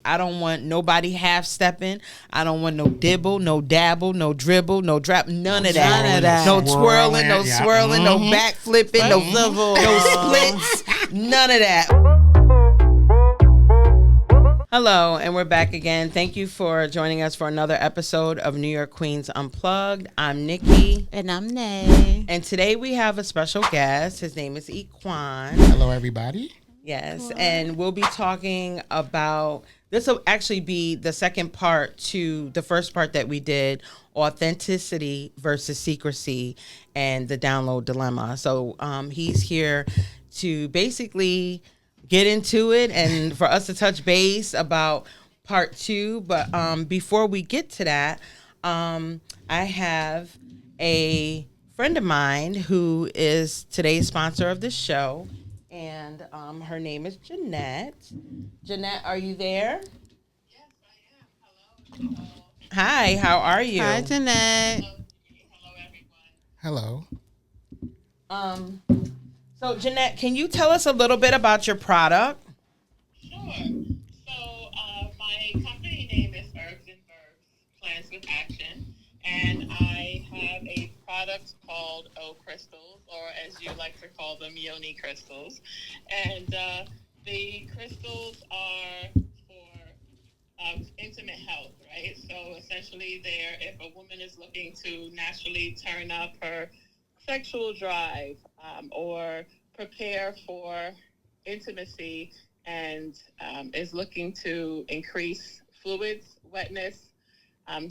I don't want nobody half stepping. I don't want no dibble, no dabble, no dribble, no drop, none of that. No twirling, no swirling, no back flipping, no splits, none of that. Hello, and we're back again. Thank you for joining us for another episode of New York Queens Unplugged. I'm Nikki. And I'm Nay. And today we have a special guest. His name is Equan. Hello, everybody. Yes, and we'll be talking about, this will actually be the second part to the first part that we did, authenticity versus secrecy and the download dilemma. So he's here to basically get into it and for us to touch base about part 2. But before we get to that, I have a friend of mine who is today's sponsor of this show, and her name is Jeanette. Jeanette, are you there? Yes, I am. Hello. Hi, how are you? Hi, Jeanette. Hello, everyone. Hello. So, Jeanette, can you tell us a little bit about your product? Sure. So, my company name is Herbs and Verbs, Plants with Action, and I have a product called O Crystals, or as you like to call them, Yoni Crystals. And the crystals are for intimate health, right? So, essentially, if a woman is looking to naturally turn up her sexual drive or prepare for intimacy and is looking to increase fluids, wetness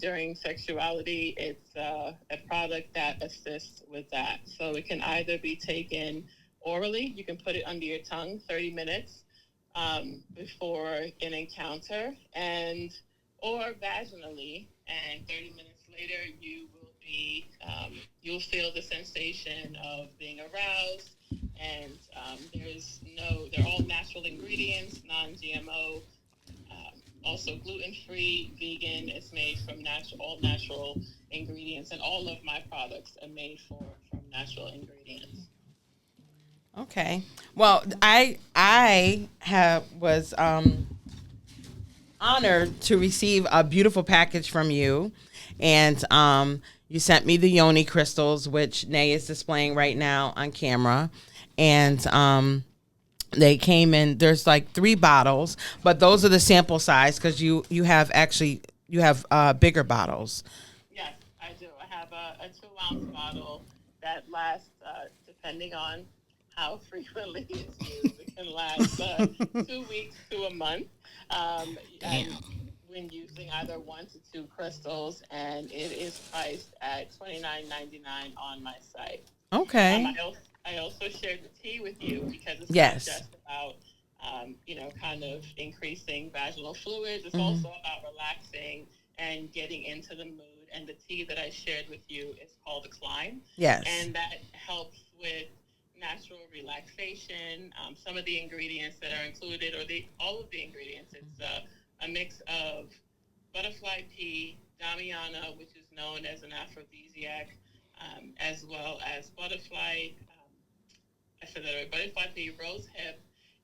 during sexuality, it's a product that assists with that. So it can either be taken orally, you can put it under your tongue 30 minutes before an encounter, or vaginally, and 30 minutes later you will you'll feel the sensation of being aroused, and they're all natural ingredients, non-GMO, also gluten-free, vegan. It's made from all natural ingredients, and all of my products are made from natural ingredients. Okay. Well, I was honored to receive a beautiful package from you, and you sent me the Yoni crystals, which Nay is displaying right now on camera. And they came in, there's like 3 bottles, but those are the sample size because you have bigger bottles. Yes, I do. I have a 2-ounce bottle that lasts, depending on how frequently it's used, it can last 2 weeks to a month. When using either 1 to 2 crystals, and it is priced at $29.99 on my site. Okay. I also shared the tea with you because it's not just about, kind of increasing vaginal fluids. It's also about relaxing and getting into the mood. And the tea that I shared with you is called Equan. Yes. And that helps with natural relaxation. Some of the ingredients that are included, all of the ingredients, it's a mix of butterfly pea, damiana, which is known as an aphrodisiac, as well as butterfly pea, rose hip,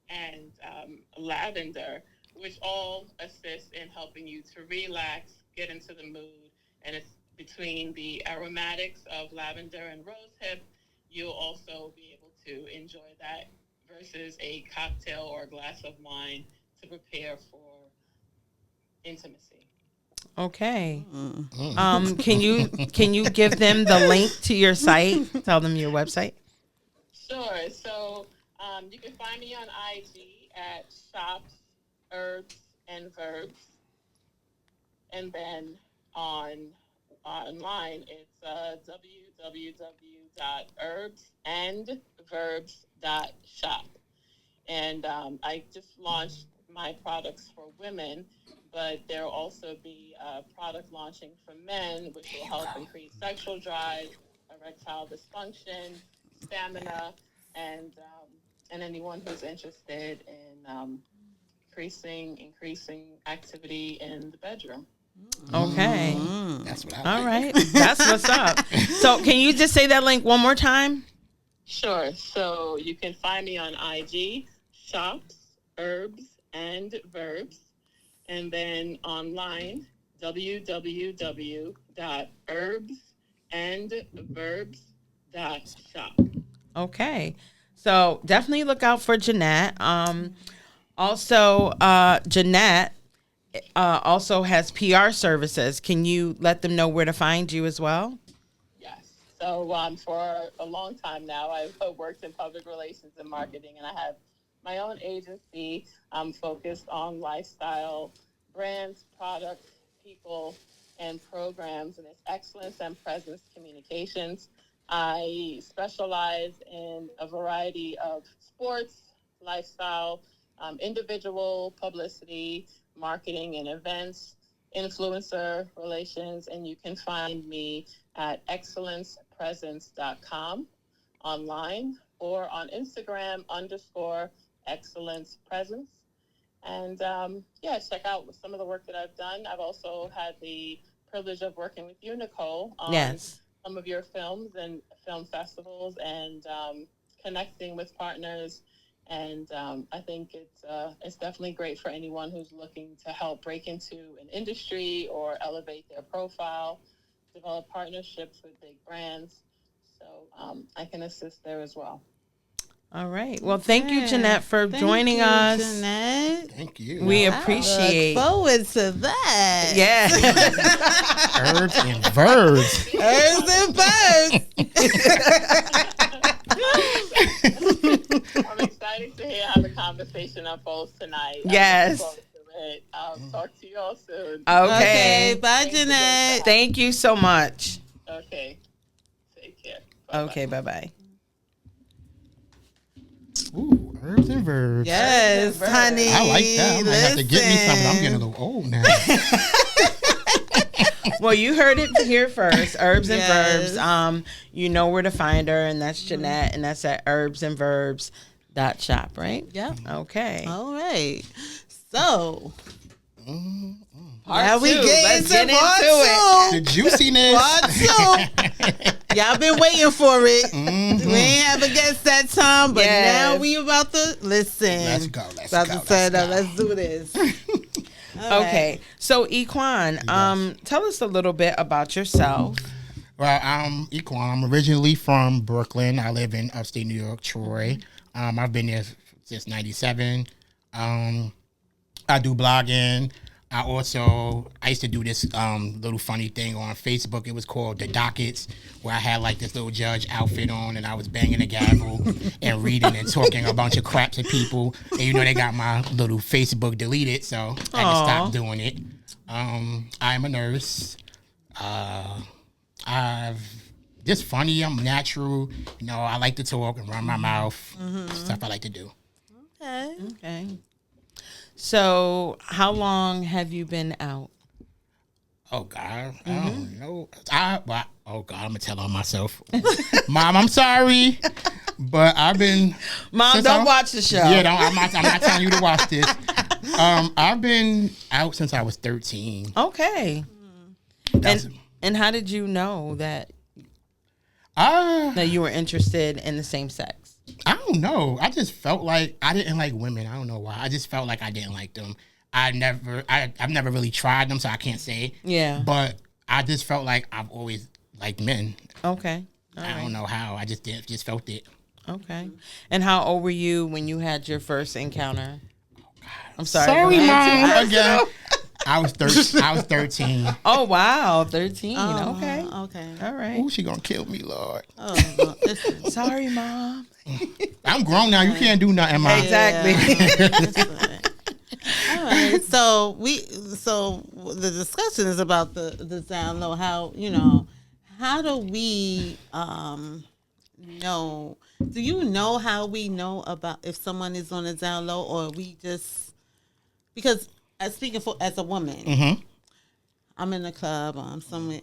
and lavender, which all assist in helping you to relax, get into the mood. And it's between the aromatics of lavender and rose hip, you'll also be able to enjoy that versus a cocktail or a glass of wine to prepare for intimacy. Okay. Can you give them the link to your site? Tell them your website. Sure. So you can find me on IG at Shops, Herbs, and Verbs, and then online it's www.herbsandverbs.shop. And I just launched my products for women, but there will also be a product launching for men, which will help increase sexual drive, erectile dysfunction, stamina, and anyone who's interested in increasing activity in the bedroom. Okay. That's what All right. That's what's up. So can you just say that link one more time? Sure. So you can find me on IG, Shops, Herbs, and Verbs. and then online, www.herbsandverbs.shop. Okay. So definitely look out for Jeanette. Also, Jeanette also has PR services. Can you let them know where to find you as well? Yes. So for a long time now, I've worked in public relations and marketing, and I have my own agency. I'm focused on lifestyle, brands, products, people, and programs, and it's excellence and presence communications. I specialize in a variety of sports, lifestyle, individual publicity, marketing and events, influencer relations, and you can find me at excellencepresence.com online or on Instagram _excellence presence. And check out some of the work that I've done. I've also had the privilege of working with you, Nicole, on some of your films and film festivals and connecting with partners. And I think it's definitely great for anyone who's looking to help break into an industry or elevate their profile, develop partnerships with big brands. So I can assist there as well. All right. Well, thank you, Jeanette, for joining us. Jeanette. Thank you. We appreciate. Look forward to that. Yeah. Herbs and verbs. Herbs and verbs. I'm excited to hear how the conversation unfolds tonight. Yes. I'll talk to you all soon. Okay. Bye, Jeanette. Thank you so much. Okay. Take care. Bye-bye. Okay. Bye-bye. Ooh, herbs and verbs. Yes, honey. I like that. I might have to get me something. I'm getting a little old now. Well, you heard it here first. Herbs and verbs. You know where to find her, and that's Jeanette, and that's at herbsandverbs.shop, right? Yeah. Okay. All right. So, Part we two. get Let's into get part into it. The juiciness. Part two. Y'all been waiting for it. We ain't have a guest that time, but now we about to listen. Let's go. Let's do this. Okay. So, Equan, tell us a little bit about yourself. Well, I'm Equan. I'm originally from Brooklyn. I live in upstate New York, Troy. I've been there since '97. I do blogging. I used to do this little funny thing on Facebook. It was called The Dockets, where I had like this little judge outfit on and I was banging a gavel and reading and talking a bunch of crap to people. And they got my little Facebook deleted, so I had to stop doing it. I'm a nurse. I've just funny. I'm natural. I like to talk and run my mouth. Stuff I like to do. Okay. So, how long have you been out? Oh, God. I don't know. I'm going to tell on myself. Mom, I'm sorry. But I've been... Mom, don't watch the show. Yeah, I'm not telling you to watch this. I've been out since I was 13. Okay. And how did you know that you were interested in the same sex? I don't know. I just felt like I didn't like women. I don't know why. I just felt like I didn't like them. I've never really tried them, so I can't say. Yeah. But I just felt like I've always liked men. Okay. I don't know how. I just felt it. Okay. And how old were you when you had your first encounter? Oh, God. I'm sorry. Sorry, Mom. Again. I was 13. Oh, wow. 13. Okay. Okay. All right. Ooh, she gonna kill me, Lord. Oh, Sorry, Mom. I'm grown now. You can't do nothing, Mom. Exactly. All right. So the discussion is about the down low. How do we know? Do you know how we know about if someone is on a down low, or we just because speaking as a woman, I'm in a club, or I'm somewhere,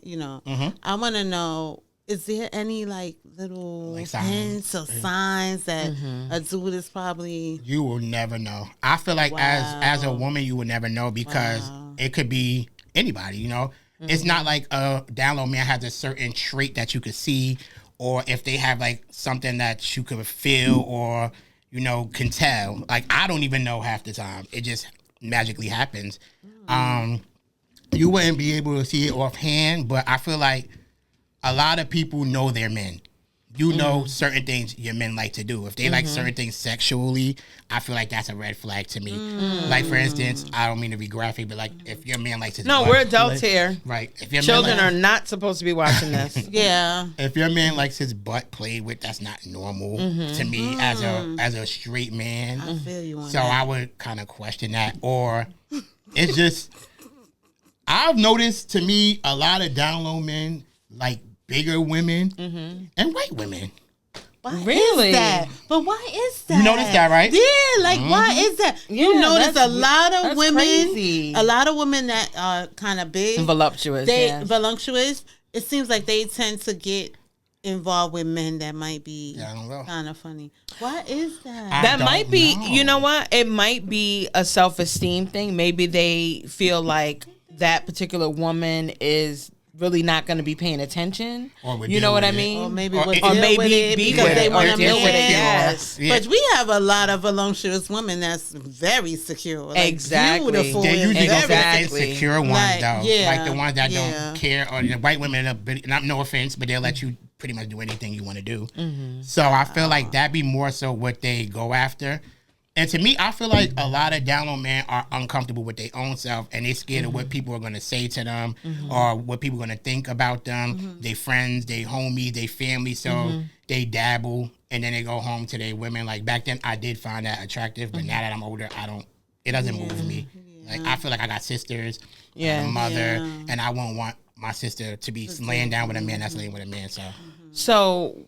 I want to know, is there any little hints or signs that a dude is probably... You will never know. I feel like as a woman, you will never know because it could be anybody, It's not like a down low man has a certain trait that you could see, or if they have something that you could feel or, can tell. I don't even know half the time. It just magically happens. You wouldn't be able to see it offhand, but I feel like a lot of people know their men. You know certain things your men like to do. If they like certain things sexually, I feel like that's a red flag to me. Like, for instance, I don't mean to be graphic, but like if your man likes his butt, we're adults here. right? If your Children man are not supposed to be watching this. Yeah. if your man likes his butt played with, that's not normal to me as a straight man. I feel you on So that. I would kind of question that. Or it's just, I've noticed, to me, a lot of down low men like bigger women and white women. Why Really? is that? But why is that? You noticed that, right? Yeah, like why is that? You Yeah, notice that's- a lot of that's women, crazy. a lot of women that are kind of big, Voluptuous. they yeah. voluptuous. It seems like they tend to get involved with men that might be Yeah, I don't know. kind of funny. Why is that? I That don't might be, know. you know what? It might be a self-esteem thing. Maybe they feel like that particular woman is really not going to be paying attention. Or would You know deal what with I it. mean? Or maybe Or would it- deal Or maybe with it be because with they it, want or a deal with it, man. yes. Yeah. But we have a lot of voluptuous women that's very secure. Like Exactly. Beautiful. They and usually go for the Exactly. insecure ones, Like, though. yeah, Like the ones that yeah. don't care, or the white women, not no offense, but they'll let you pretty much do anything you want to do. So I feel like that'd be more so what they go after. And to me, I feel like a lot of down low men are uncomfortable with their own self, and they're scared of what people are going to say to them, or what people are going to think about them, their friends, their homies, their family. So they dabble, and then they go home to their women. Like, back then, I did find that attractive, but now that I'm older, it doesn't move me. Like, I feel like I got sisters, Yeah. a mother, Yeah. and I won't want my sister to be laying down with a man that's laying with a man. So So,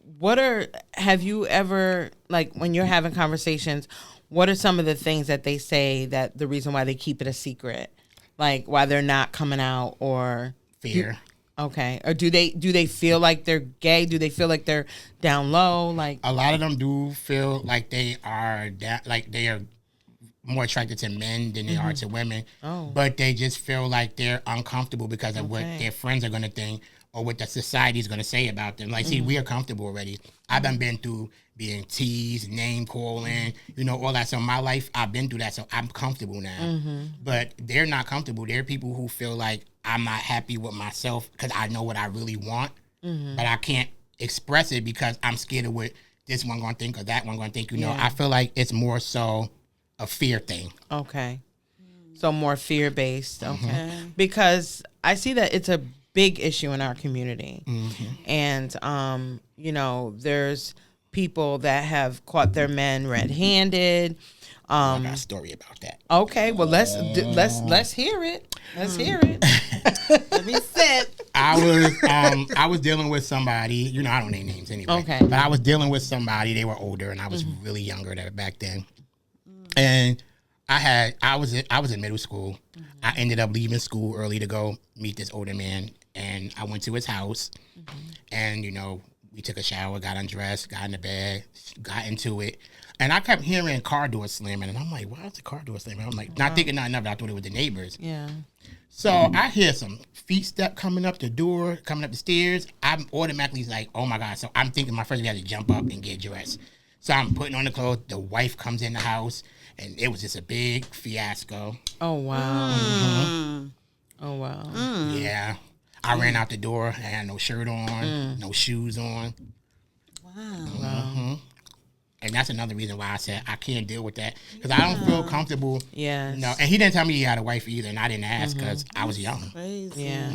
have you ever, like, when you're having conversations, what are some of the things that they say that the reason why they keep it a secret? Like, why they're not coming out, or fear. okay, or do they feel like they're gay? Do they feel like they're down low? Like, A lot of them do feel like they are they are more attracted to men than they are to women. Oh. But they just feel like they're uncomfortable because of what Okay. their friends are going to think or what the society is going to say about them. Like, see, we are comfortable already. I've been through being teased, name calling, all that. So in my life, I've been through that. So I'm comfortable now. But they're not comfortable. They're people who feel like I'm not happy with myself because I know what I really want, but I can't express it because I'm scared of what this one going to think or that one going to think. Yeah. I feel like it's more so a fear thing. okay, so more fear based. Okay, because I see that it's a big issue in our community, and there's people that have caught their men red-handed. I got a story about that. Okay, well let's hear it. Let's hear it. Let me sit. I was dealing with somebody, I don't name names anyway. Okay. But I was dealing with somebody, they were older and I was really younger back then. And I was in middle school. I ended up leaving school early to go meet this older man, and I went to his house and we took a shower, got undressed, got in the bed, got into it. And I kept hearing car doors slamming, and I'm like, why is the car door slamming? I'm like, not thinking nothing of it. I thought it was the neighbors. Yeah. So I hear some feet step coming up the door, coming up the stairs. I'm automatically like, oh my God. So I'm thinking my first got to jump up and get dressed. So I'm putting on the clothes. The wife comes in the house, and it was just a big fiasco. Oh wow. Oh wow. Yeah. I ran out the door. I had no shirt on, no shoes on. Wow. And that's another reason why I said I can't deal with that because I don't feel comfortable. Yes. No, and he didn't tell me he had a wife either, and I didn't ask because I was young. Crazy. Yeah.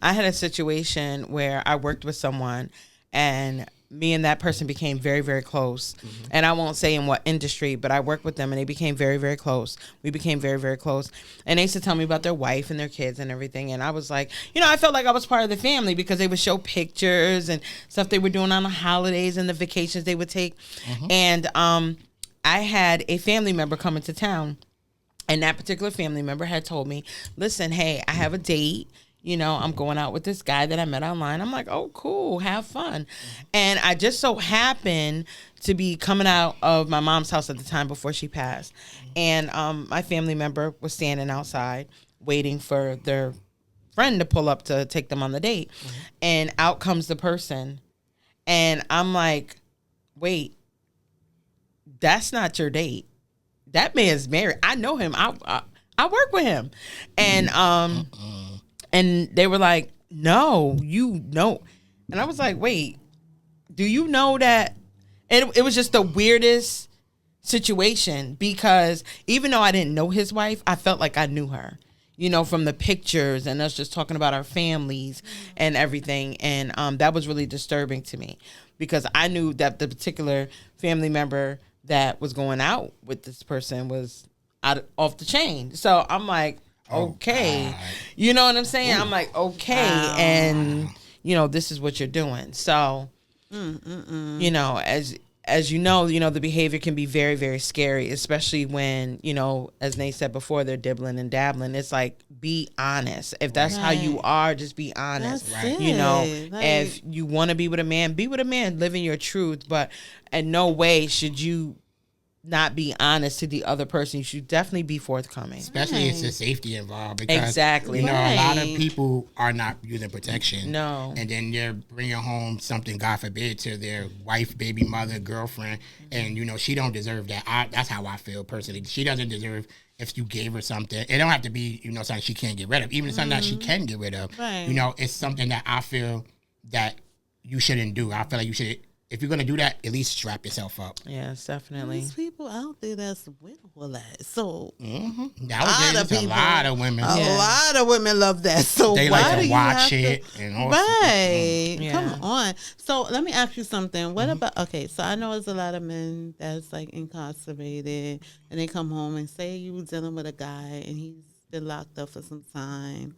I had a situation where I worked with someone, and me and that person became very, very close. And I won't say in what industry, but I worked with them, and they became very, very close. We became very, very close. And they used to tell me about their wife and their kids and everything. And I was like, I felt like I was part of the family because they would show pictures and stuff they were doing on the holidays and the vacations they would take. And I had a family member come into town, and that particular family member had told me, listen, hey, I have a date. I'm going out with this guy that I met online. I'm like, oh, cool, have fun. And I just so happened to be coming out of my mom's house at the time before she passed. And my family member was standing outside waiting for their friend to pull up to take them on the date. And out comes the person. And I'm like, wait, that's not your date. that man's married. I know him. I work with him. And and they were like, no, you know. And I was like, wait, do you know that? And it was just the weirdest situation, because even though I didn't know his wife, I felt like I knew her, you know, from the pictures and us just talking about our families and everything. And that was really disturbing to me, because I knew that the particular family member that was going out with this person was off the chain. So I'm like, okay, you know what I'm saying? I'm like, okay, and you know, this is what you're doing. So, you know, as you know, the behavior can be very, very scary, especially when, you know, as Nay said before, they're dibbling and dabbling. It's like, be honest. If that's how you are, just be honest. That's You know, like, if you want to be with a man, live in your truth. But in no way should you not be honest to the other person. You should definitely be forthcoming. Especially it's the safety involved. Because, Exactly. You know, a lot of people are not using protection. No. And then they're bringing home something, God forbid, to their wife, baby mother, girlfriend. And, you know, she don't deserve that. That's how I feel personally. She doesn't deserve if you gave her something. It don't have to be, you know, something she can't get rid of. Even something that she can get rid of. Right. You know, it's something that I feel that you shouldn't do. I feel like you should... If you're going to do that, at least strap yourself up. Yes, definitely. There's people out there that's with all that. So Nowadays, a lot of women. A lot of women love that. So They why like do to you watch have it to, and all. right? Yeah. Come on. So let me ask you something. What about? Okay, so I know there's a lot of men that's like incarcerated, and they come home and say you was dealing with a guy and he's been locked up for some time.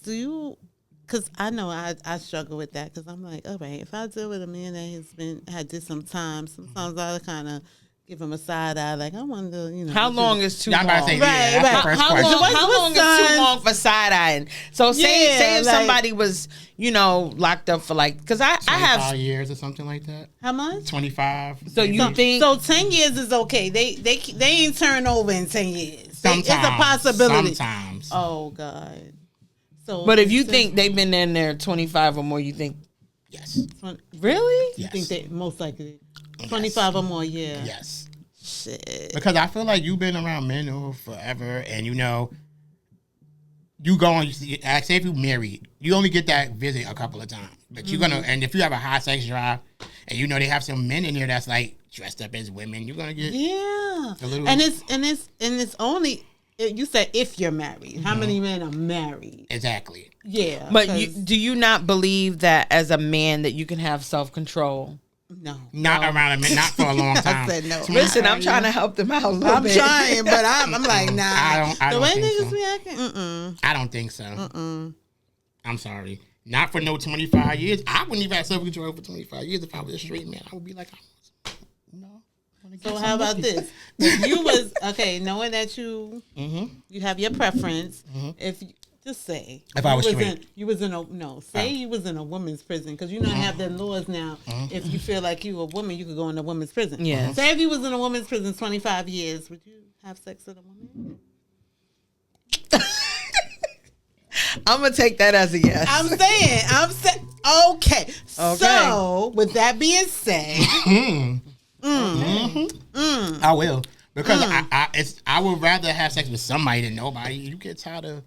Do you? Because I know I struggle with that, because I'm like, all right, if I deal with a man that did some time, sometimes I kind of give him a side eye, like, I wonder, you know. How long is too Yeah, I'm long? about to say, Right, yeah, that's the first How question. long, how long is too long for side eyeing? So say if like- somebody was, you know, locked up for like, because I 25 have. years or something like that. How much? 25. So you think? So 10 years is okay. They ain't turn over in 10 years. It's a possibility. Sometimes. Oh God. So, But if you think they've been in there 25 or more, you think Yes. really? you Yes. think they most likely 25 or more, yeah. Yes. Shit. Because I feel like you've been around men who forever, and you know, you go on. Say if you married, you only get that visit a couple of times, but you're gonna. And if you have a high sex drive, and you know they have some men in here that's like dressed up as women, you're gonna get Yeah. a little. And it's only, you said if you're married. How many men are married? Exactly. Yeah. But 'cause- do you not believe that as a man that you can have self-control? no. Not around a man, not for a long time. I said no. Listen, I'm trying to help them out a little I'm bit. trying, but I'm like, nah. I the don't way think niggas so. be acting, I don't think so. I'm sorry. Not for no 25 years. I wouldn't even have self-control for 25 years if I was a straight man. I would be like, no. So how about this? If you was knowing that you have your preference, if you, just say If I was you straight. you was in a you was in a woman's prison, because you know they have them laws now. If you feel like you a woman, you could go in a woman's prison. Yes. Say if you was in a woman's prison 25 years, would you have sex with a woman? I'm gonna take that as a yes. I'm saying. Okay. So with that being said, I will. Because I would rather have sex with somebody than nobody. You get tired of,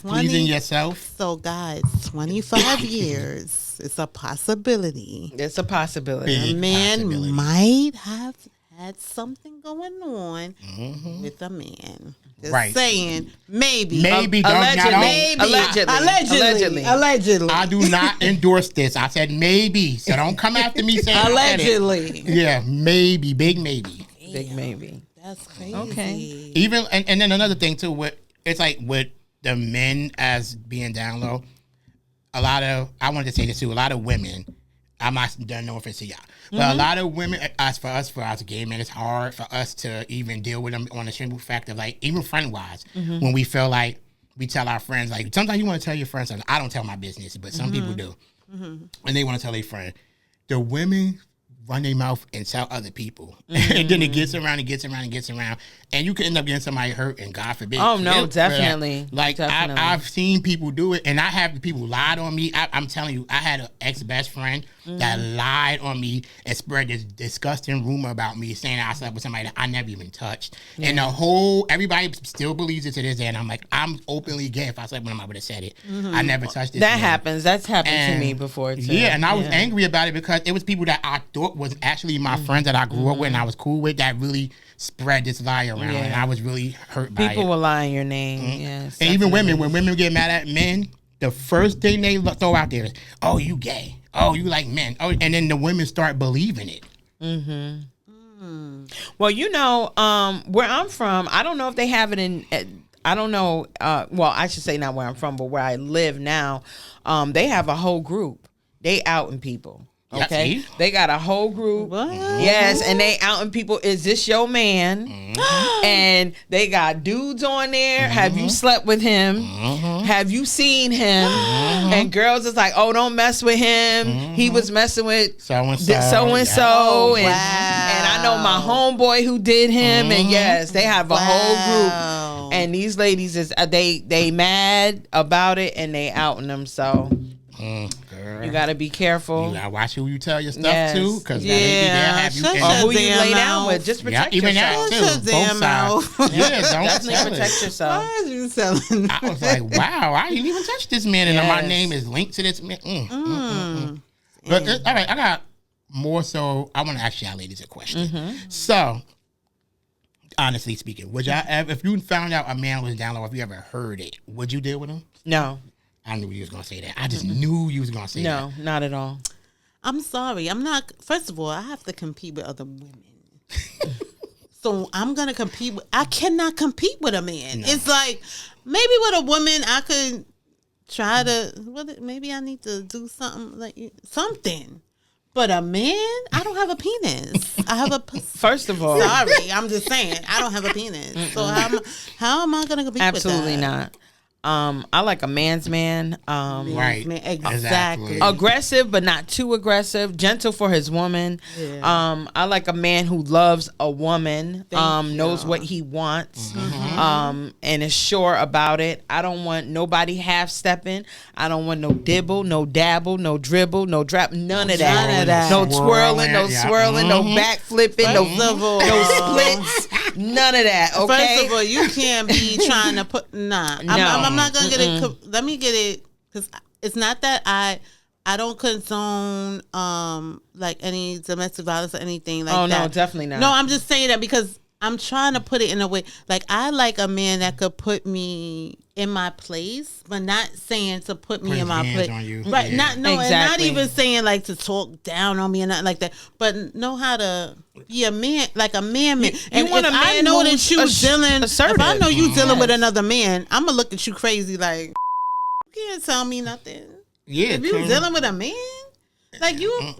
pleasing yourself. so guys, 25 years is a possibility. It's a possibility. Big A man possibility. might have had something going on with a man. Just Right. saying, maybe. Maybe, don't. Allegedly. Allegedly. I do not endorse this. I said maybe. So don't come after me saying I said it. Allegedly. Yeah, maybe. Big maybe. Big maybe. That's crazy. Okay. Even and then another thing too, it's like with the men as being down low, I wanted to say this too, a lot of women, I'm not done no offense to y'all, but a lot of women, for us gay men, it's hard for us to even deal with them on the simple fact of like, even friend wise, when we feel like we tell our friends, like sometimes you want to tell your friends something. I don't tell my business, but some people do. And they want to tell their friend. The women run their mouth and tell other people. And then it gets around and gets around and gets around. And you can end up getting somebody hurt and God forbid. Oh, no, definitely. Like, definitely. I've seen people do it, and I have people lied on me. I'm telling you, I had an ex-best friend that lied on me and spread this disgusting rumor about me, saying I slept with somebody that I never even touched. Yeah. And everybody still believes it to this day. And I'm like, I'm openly gay. If I slept with him, I would have said it. I never touched this. That happens. That's happened to me before, too. Yeah, and I was angry about it because it was people that I thought was actually my friends that I grew up with and I was cool with that really spread this lie around, and I was really hurt by it. People will lie in your name, yes. And even women, when women get mad at men, the first thing they throw out there is, oh, you gay. Oh, you like men. Oh, and then the women start believing it. Well, you know, where I'm from, I don't know if they have it in... I don't know. Well, I should say not where I'm from, but where I live now, they have a whole group. They outing people. Okay, they got a whole group. What? Yes, and they outing people. Is this your man? And they got dudes on there. Have you slept with him? Have you seen him? And girls is like, oh, don't mess with him. He was messing with so and so. And I know my homeboy who did him. And yes, they have a whole group. And these ladies is they mad about it and they outing them. So. You gotta be careful. You gotta watch who you tell your stuff to, because they'll have you. Or who you lay down with. Just protect yourself. Even that too. Both sides. Yeah, don't definitely protect yourself. Why are you selling? I was like, wow, I didn't even touch this man, and my name is linked to this man. But all right, I got more. So I want to ask y'all ladies a question. So, honestly speaking, would y'all ever, if you found out a man was down low, if you ever heard it, would you deal with him? No. I knew you was gonna say that. I just knew you was gonna say that. No, not at all. I'm sorry. I'm not. First of all, I have to compete with other women. So I'm gonna compete with. I cannot compete with a man. No. It's like maybe with a woman I could try to. Maybe I need to do something. But a man, I don't have a penis. I have a. First of all, sorry, I'm just saying I don't have a penis. So how am I gonna compete? Absolutely with that? not. I like a man's man. Right. Exactly. Aggressive, but not too aggressive. Gentle for his woman. Yeah. I like a man who loves a woman. Knows what he wants. And is sure about it. I don't want nobody half stepping. I don't want no dibble, no dabble, no dribble, no drop. None of that. No twirling, no swirling, no back flipping, no splits. None of that. Okay. First of all, you can't be trying to put. Nah. I'm not gonna get it. Let me get it, because it's not that I don't condone like any domestic violence or anything like that. Oh no, definitely not. No, I'm just saying that because I'm trying to put it in a way like I like a man that could put me in my place, but not saying to put me in my place. Right? Yeah. And not even saying like to talk down on me and nothing like that, but know how to be a man, like a man. And want if a man I know that you dealing, assertive. if I know you dealing with another man, I'm gonna look at you crazy like you can't tell me nothing. Yeah, if you dealing with a man, like you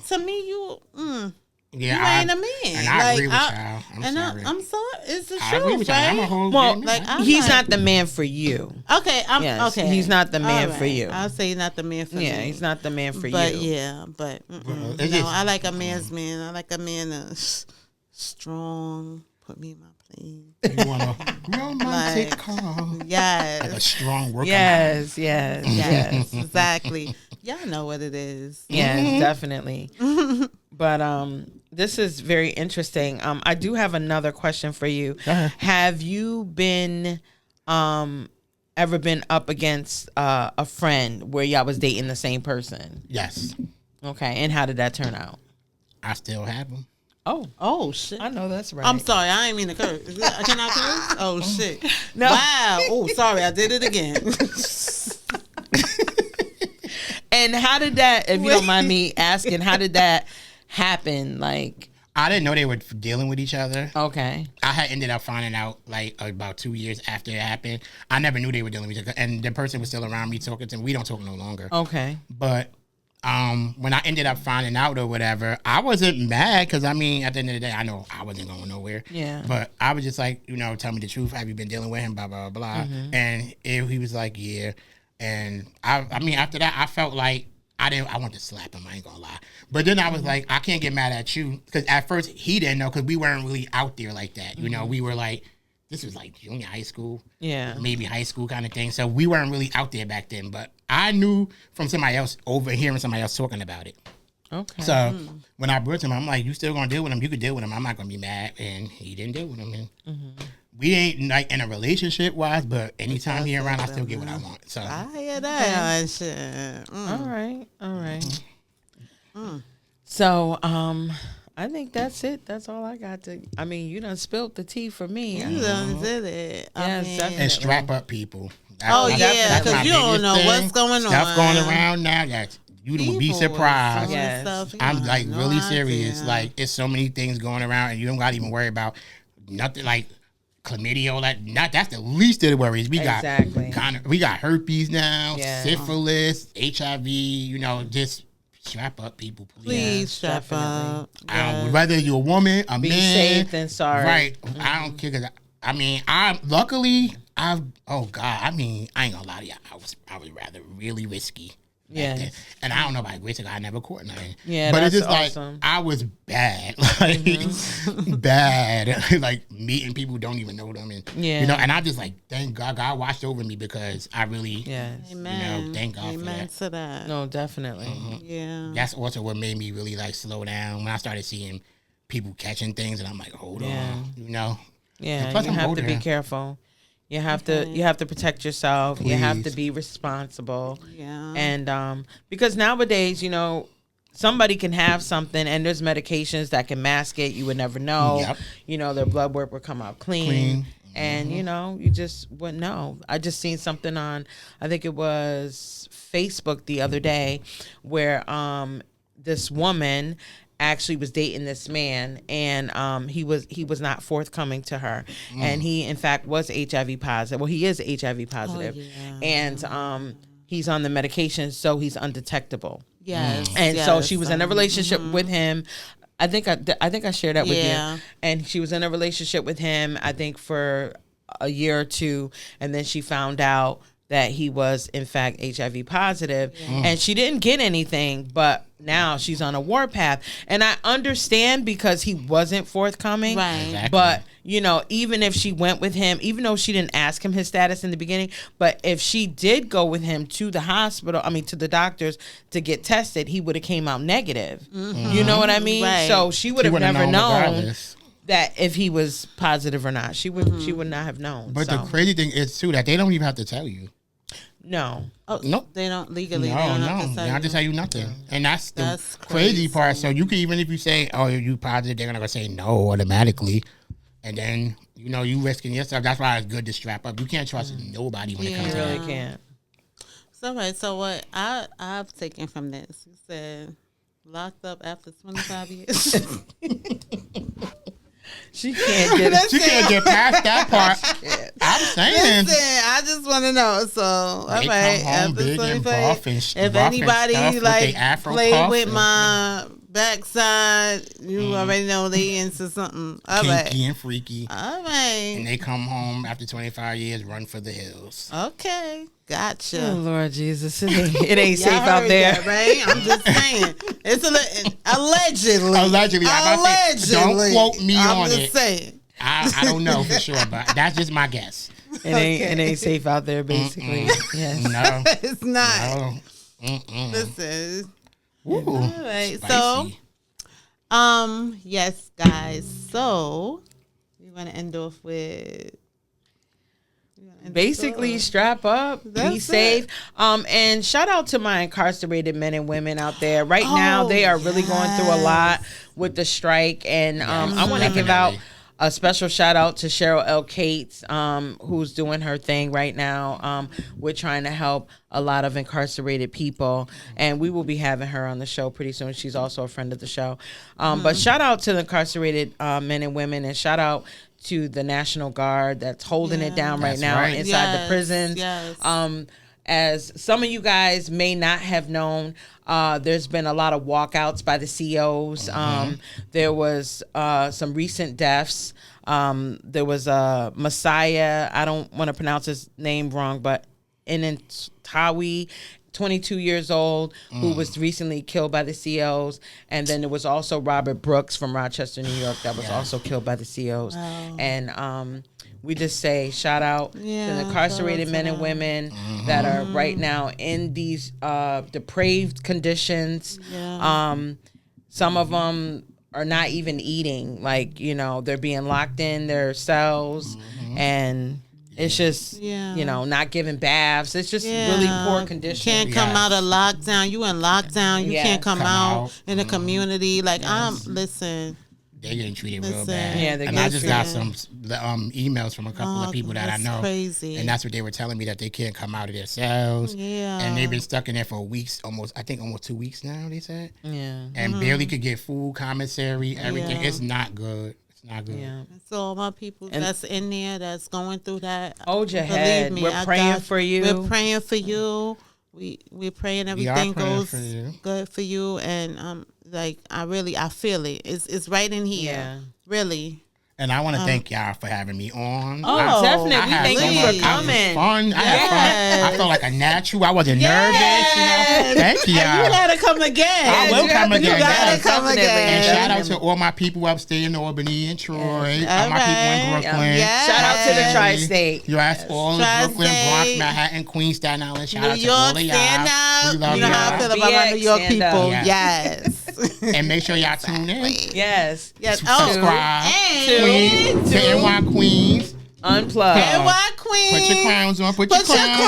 to me you. Yeah, you ain't a man. And I agree with y'all. I'm sorry. It's the truth, I agree with y'all. right? I'm a whole well, like he's not the man for you. Okay, okay. He's not the man for you. I'll say he's not the man for me. Yeah, he's not the man for but you. I like a man's man. I like a man that's strong. Put me in my place. You want a romantic call? Yes. Like a strong worker. Yes, exactly. Y'all know what it is. Yes, definitely. But this is very interesting. I do have another question for you. Have you been ever been up against a friend where y'all was dating the same person? Yes. Okay, and how did that turn out? I still have them. Oh shit! I know that's right. I'm sorry, I ain't mean to curse. Can I curse? Oh shit! No. Wow. Oh, sorry, I did it again. And how did that? If you don't mind me asking, how did that happen? Like, I didn't know they were dealing with each other. Okay. I had ended up finding out like about 2 years after it happened. I never knew they were dealing with each other, and the person was still around me talking to them. We don't talk no longer. Okay. But when I ended up finding out or whatever, I wasn't mad because I mean, at the end of the day, I know I wasn't going nowhere. Yeah. But I was just like, tell me the truth. Have you been dealing with him? Blah blah blah. And he was like, yeah. And I mean, after that, I felt like I wanted to slap him. I ain't gonna lie. But then I was like, I can't get mad at you because at first he didn't know because we weren't really out there like that. You know, we were like, this was like junior high school, maybe high school kind of thing. So we weren't really out there back then. But I knew from somebody else overhearing somebody else talking about it. Okay. So when I brought him, I'm like, you still gonna deal with him? You could deal with him. I'm not gonna be mad. And he didn't deal with him. And we ain't like in a relationship wise, but anytime he around, I still get what I want. So I hear that shit. All right. So, I think that's it. That's all I got to. I mean, you done spilled the tea for me. You done did it. Yes, definitely. and strap up people. Oh, yeah, that's because my you don't biggest know thing. what's going on. Stuff going around now that you would be People surprised. doing Yes. stuff, you I'm have like no really serious. idea. Like it's so many things going around, and you don't got to even worry about nothing like chlamydia. Like not that's the least of the worries. We got Exactly. we got herpes now, Yeah. syphilis, HIV. You know, just strap up, people, please. Please strap definitely. up. Whether you're a woman, a Be man, safe and sorry. right? I don't care. 'Cause I mean, oh God, I mean, I ain't gonna lie to you. I was rather really risky. back Yes. then. And I don't know about risky. I never caught nothing. Yeah, but it's that's just awesome. like I was bad, like bad, like meeting people who don't even know them, and Yeah. you know. And I just like thank God watched over me because I really, Yes. Amen. thank God for Amen that. to that. No, definitely. Yeah. That's also what made me really like slow down when I started seeing people catching things, and I'm like, hold on, Yeah, And plus you I'm have older to be now. careful. You have to protect yourself. You have to Please. be responsible. Yeah. And because nowadays, somebody can have something and there's medications that can mask it. You would never know. Yep. Their blood work would come out clean. And you just wouldn't know. I just seen something on, I think it was Facebook the other day, where this woman actually was dating this man, and he was not forthcoming to her, and he in fact was HIV positive. Well, he is HIV positive, and he's on the medication, so he's undetectable. Yes. And so she was in a relationship with him. I think I shared that with you. And she was in a relationship with him, I think, for a year or two, and then she found out that he was in fact HIV positive, and she didn't get anything, but now she's on a warpath. And I understand because he wasn't forthcoming, Right. Exactly. but even if she went with him, even though she didn't ask him his status in the beginning, but if she did go with him to the hospital, to the doctors to get tested, he would have came out negative. You know what I mean? Right. So she would have would've never known regardless. that if he was positive or not. She would not have known. But so. the crazy thing is too that they don't even have to tell you. No. Oh, Nope. They don't legally. No, they don't have to they tell don't have to you. tell you nothing, and that's the That's crazy crazy. part. So you can even if you say, "Oh, you positive," they're gonna say no automatically, and then you risking yourself. That's why it's good to strap up. You can't trust nobody when it comes You to really that. can't. So right. So what I've taken from this, you said locked up after 25 years. She can't get it. She can't get past that part. I'm saying. Listen, I just want to know. So, all They right. come home after big and 25, buff and if rough and anybody stuff with like they afro play puff with and- my backside, you already know they into something. All right. Kinky and freaky, All right. and they come home after 25 years, run for the hills. Okay. Oh, Gotcha. Lord Jesus. It ain't Y'all safe out heard there. that, right? I'm just saying. It's allegedly. Allegedly, I'm about to say, don't Allegedly. quote me I'm on just it. saying. I don't know for sure, but that's just my guess. It ain't safe out there, basically. Yes. No, It's not. no. Mm-mm. Listen. Ooh, All right. spicy. So, yes, guys. So, we're going to end off with. Basically, strap up, be That's safe. it. And shout out to my incarcerated men and women out there. Right now, they are really going through a lot with the strike. And I want to give out definitely. a special shout out to Cheryl L. Cates, who's doing her thing right now. We're trying to help a lot of incarcerated people, and we will be having her on the show pretty soon. She's also a friend of the show. But shout out to the incarcerated men and women, and shout out to the National Guard that's holding it down right That's now right. inside the prisons. Yes. As some of you guys may not have known, there's been a lot of walkouts by the COs. There was some recent deaths. There was a Messiah. I don't want to pronounce his name wrong, but Inantawi 22 years old, who was recently killed by the COs. And then there was also Robert Brooks from Rochester, New York, that was also killed by the COs. Wow. And we just say shout out to the Yeah, incarcerated shout out men to and them. women that are right now in these depraved conditions. Yeah. Some of them are not even eating, like, you know, they're being locked in their cells, and it's just, Yeah. you know, not giving baths. It's just really poor conditions. Can't come out of lockdown. You in lockdown. You Yes. can't come Come out out. in the community. Like listen. They're getting treated real Listen. bad. Yeah, they're and I just got getting- some emails from a couple of people that I that's know. crazy. And that's what they were telling me, that they can't come out of their cells. Yeah. And they've been stuck in there for weeks, almost 2 weeks now, they said. Yeah. And barely could get food, commissary, everything. Yeah. It's not good. It's not good. Yeah. So all my people And- that's in there, that's going through that, Hold your believe head. me, We're I praying got- for you. We're praying for you. We're praying We are everything praying goes for you. good for you. And like I feel it. It's right in here. Yeah. Really. And I want to thank y'all for having me on. Oh, definitely. I We had thank so you much- for I was coming. fun. I had Yes. fun. I felt like a natural. I wasn't nervous. You know? Thank you. You gotta come again. I will come again. You gotta Yes, come definitely. again. And shout out Definitely. to all my people upstate in Albany and Troy. Yes. All my people in All right. Brooklyn. Yes. Shout out to the Yes. tri-state. Yes, all of Tri-State. Brooklyn, Bronx, Manhattan, Queens, Staten Island. Shout New out to all York, of y'all. stand up. We love You know how I y'all. feel about my BX, New York stand up. people. Yeah. Yes. And make sure y'all tune in. Yes. Yes. Subscribe. And Queens, to NY Queens. Unplugged. NY Queen. Put your crowns on. Put your Put your crowns on.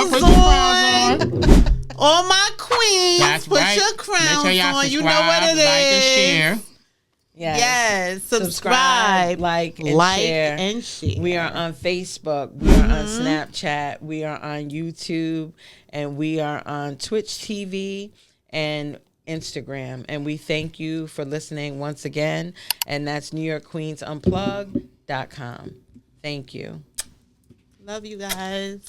Put crowns your crowns on. All my queens. That's put right. your Make crowns sure y'all on. subscribe, You know what it is. like, and share. Yes. Yes. Subscribe. like, and like share. and share. We are on Facebook. We are on Snapchat. We are on YouTube. And we are on Twitch TV and Instagram. And we thank you for listening once again. And that's NewYorkQueensUnplugged.com. Thank you. Love you guys.